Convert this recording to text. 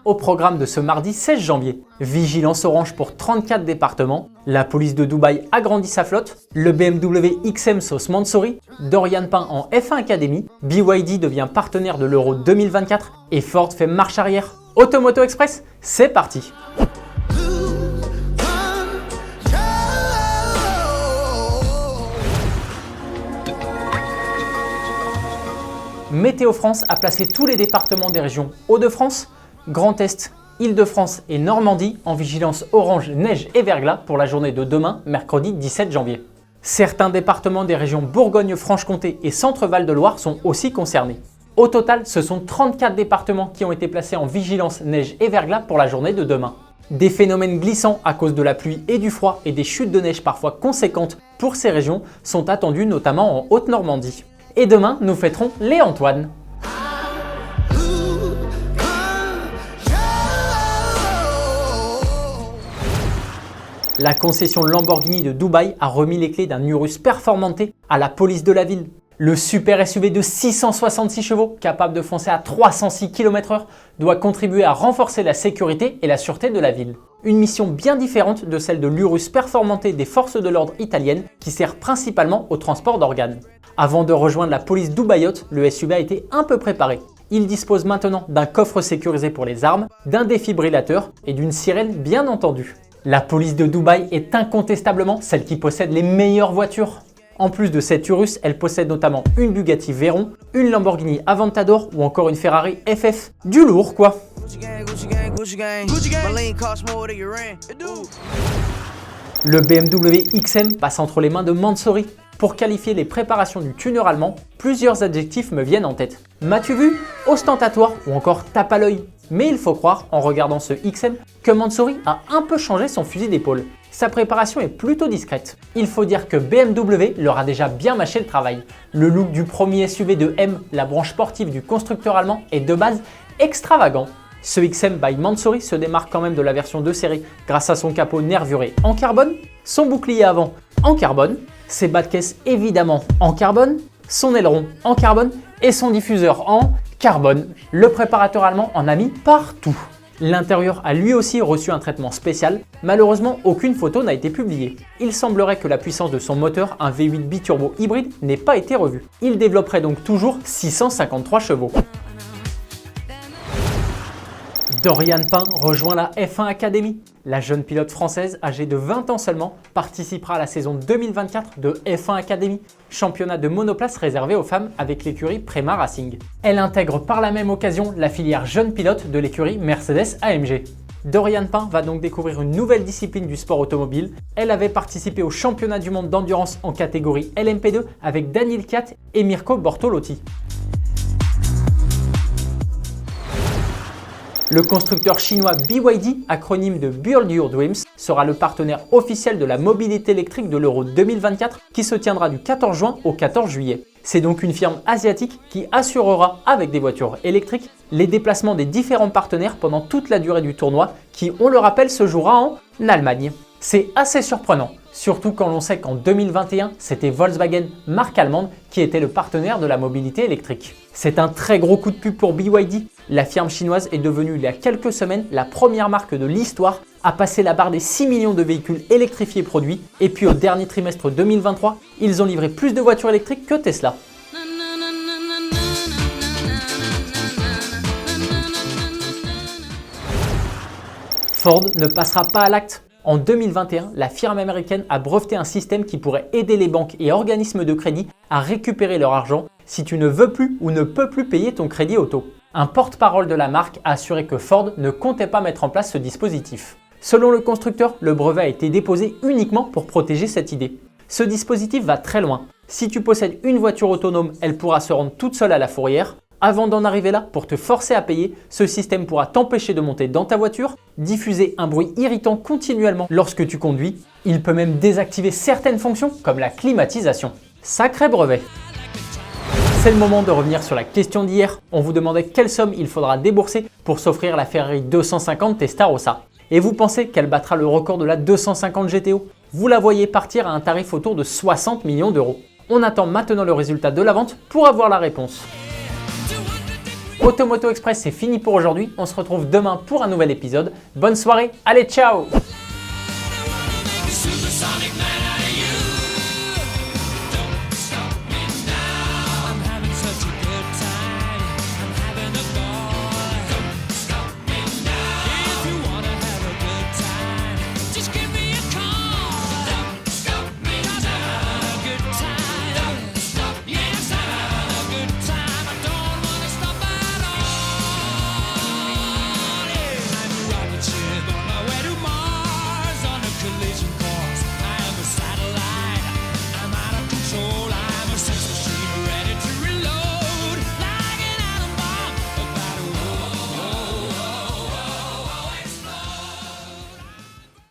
Au programme de ce mardi 16 janvier, vigilance orange pour 34 départements, la police de Dubaï agrandit sa flotte, le BMW XM sauce Mansouri, Dorian Pain en F1 Academy, BYD devient partenaire de l'Euro 2024 et Ford fait marche arrière. Automoto Express, c'est parti! Météo France a placé tous les départements des régions Hauts-de-France, Grand Est, Île-de-France et Normandie en vigilance orange, neige et verglas pour la journée de demain, mercredi 17 janvier. Certains départements des régions Bourgogne-Franche-Comté et Centre-Val de Loire sont aussi concernés. Au total, ce sont 34 départements qui ont été placés en vigilance neige et verglas pour la journée de demain. Des phénomènes glissants à cause de la pluie et du froid et des chutes de neige parfois conséquentes pour ces régions sont attendus notamment en Haute-Normandie. Et demain, nous fêterons les Antoine. La concession Lamborghini de Dubaï a remis les clés d'un Urus Performante à la police de la ville. Le super SUV de 666 chevaux, capable de foncer à 306 km/h, doit contribuer à renforcer la sécurité et la sûreté de la ville. Une mission bien différente de celle de l'Urus Performante des forces de l'ordre italiennes qui sert principalement au transport d'organes. Avant de rejoindre la police dubaïote, le SUV a été un peu préparé. Il dispose maintenant d'un coffre sécurisé pour les armes, d'un défibrillateur et d'une sirène bien entendu. La police de Dubaï est incontestablement celle qui possède les meilleures voitures. En plus de cette Urus, elle possède notamment une Bugatti Veyron, une Lamborghini Aventador ou encore une Ferrari FF. Du lourd quoi! Le BMW XM passe entre les mains de Mansouri. Pour qualifier les préparations du tuner allemand, plusieurs adjectifs me viennent en tête. M'as-tu vu? Ostentatoire ou encore tape à l'œil. Mais il faut croire, en regardant ce XM, que Mansouri a un peu changé son fusil d'épaule. Sa préparation est plutôt discrète. Il faut dire que BMW leur a déjà bien mâché le travail. Le look du premier SUV de M, la branche sportive du constructeur allemand, est de base extravagant. Ce XM by Mansouri se démarque quand même de la version de série grâce à son capot nervuré en carbone, son bouclier avant en carbone, ses bas de caisse évidemment en carbone, son aileron en carbone et son diffuseur en carbone. Le préparateur allemand en a mis partout. L'intérieur a lui aussi reçu un traitement spécial. Malheureusement, aucune photo n'a été publiée. Il semblerait que la puissance de son moteur, un V8 biturbo hybride, n'ait pas été revue. Il développerait donc toujours 653 chevaux. Dorian Pain rejoint la F1 Academy. La jeune pilote française, âgée de 20 ans seulement, participera à la saison 2024 de F1 Academy, championnat de monoplace réservé aux femmes avec l'écurie Prema Racing. Elle intègre par la même occasion la filière jeune pilote de l'écurie Mercedes AMG. Dorian Pain va donc découvrir une nouvelle discipline du sport automobile. Elle avait participé au championnat du monde d'endurance en catégorie LMP2 avec Daniel Kiat et Mirko Bortolotti. Le constructeur chinois BYD, acronyme de Build Your Dreams, sera le partenaire officiel de la mobilité électrique de l'Euro 2024 qui se tiendra du 14 juin au 14 juillet. C'est donc une firme asiatique qui assurera, avec des voitures électriques, les déplacements des différents partenaires pendant toute la durée du tournoi qui, on le rappelle, se jouera en Allemagne. C'est assez surprenant, surtout quand l'on sait qu'en 2021, c'était Volkswagen, marque allemande, qui était le partenaire de la mobilité électrique. C'est un très gros coup de pub pour BYD. La firme chinoise est devenue il y a quelques semaines la première marque de l'histoire à passer la barre des 6 millions de véhicules électrifiés produits. Et puis au dernier trimestre 2023, ils ont livré plus de voitures électriques que Tesla. Ford ne passera pas à l'acte. En 2021, la firme américaine a breveté un système qui pourrait aider les banques et organismes de crédit à récupérer leur argent si tu ne veux plus ou ne peux plus payer ton crédit auto. Un porte-parole de la marque a assuré que Ford ne comptait pas mettre en place ce dispositif. Selon le constructeur, le brevet a été déposé uniquement pour protéger cette idée. Ce dispositif va très loin. Si tu possèdes une voiture autonome, elle pourra se rendre toute seule à la fourrière. Avant d'en arriver là, pour te forcer à payer, ce système pourra t'empêcher de monter dans ta voiture, diffuser un bruit irritant continuellement lorsque tu conduis. Il peut même désactiver certaines fonctions comme la climatisation. Sacré brevet! C'est le moment de revenir sur la question d'hier. On vous demandait quelle somme il faudra débourser pour s'offrir la Ferrari 250 Testarossa. Et vous pensez qu'elle battra le record de la 250 GTO? Vous la voyez partir à un tarif autour de 60 millions d'euros. On attend maintenant le résultat de la vente pour avoir la réponse. Automoto Express, c'est fini pour aujourd'hui. On se retrouve demain pour un nouvel épisode. Bonne soirée, allez ciao! Supersonic man.